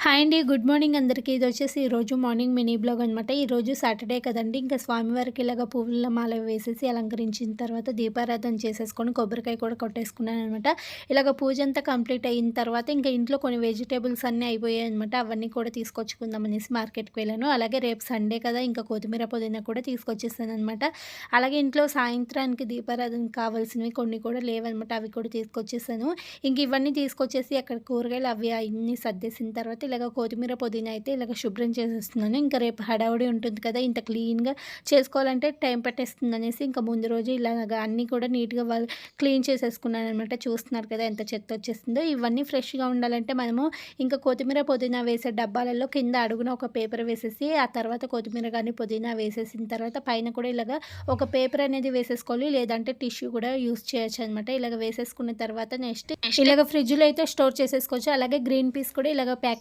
Hi అండి. Good morning అందరికీ. ఇదొచ్చేసి ఈరోజు మార్నింగ్ మినీ బ్లాగ్ అనమాట. ఈరోజు సాటర్డే కదండీ! ఇంకా స్వామివారికి ఇలాగ పువ్వుల మాల వేసేసి అలంకరించిన తర్వాత దీపారాధన చేసేసుకొని కొబ్బరికాయ కూడా కొట్టేసుకున్నాననమాట. ఇలాగ పూజ అంతా కంప్లీట్ అయిన తర్వాత ఇంకా ఇంట్లో కొన్ని వెజిటేబుల్స్ అన్నీ అయిపోయాయనమాట. అవన్నీ కూడా తీసుకొచ్చుకుందాం అనేసి మార్కెట్‌కి వెళ్ళాను. అలాగే రేపు సండే కదా! ఇంకా కొత్తిమీర, పుదీనా కూడా తీసుకొచ్చేసాననమాట. అలాగే ఇంట్లో సాయంత్రానికి దీపారాధనకి కావాల్సినవి కొన్ని కూడా లేవనమాట. అవి కూడా తీసుకొచ్చేసాను. ఇంక ఇవన్నీ తీసుకొచ్చేసి అక్కడ కూరగాయలు అవి అన్నీ సర్దేసిన తర్వాత ఇలాగ కొత్తిమీర, పుదీనా అయితే ఇలాగ శుభ్రం చేసేస్తున్నాను. ఇంకా రేపు హడావుడి ఉంటుంది కదా! ఇంత క్లీన్‌గా చేసుకోవాలంటే టైం పట్టేస్తుందనేసి ఇంకా ముందు రోజు ఇలాగ అన్నీ కూడా నీట్‌గా క్లీన్ చేసేసుకున్నాననమాట. చూస్తున్నారు కదా ఎంత చెత్త వచ్చేసిందో. ఇవన్నీ ఫ్రెష్‌గా ఉండాలంటే మనము ఇంకా కొత్తిమీర, పుదీనా వేసే డబ్బాలలో కింద అడుగున ఒక పేపర్ వేసేసి ఆ తర్వాత కొత్తిమీర గాని, పుదీనా వేసేసిన తర్వాత పైన కూడా ఇలాగ ఒక పేపర్ అనేది వేసేసుకోవాలి. లేదంటే టిష్యూ కూడా యూజ్ చేయొచ్చనమాట. ఇలాగ వేసేసుకున్న తర్వాత నెక్స్ట్ ఇలాగ ఫ్రిడ్జ్‌లో అయితే స్టోర్ చేసేసుకోవచ్చు. అలాగే గ్రీన్ పీస్ కూడా ఇలాగ ప్యాకెట్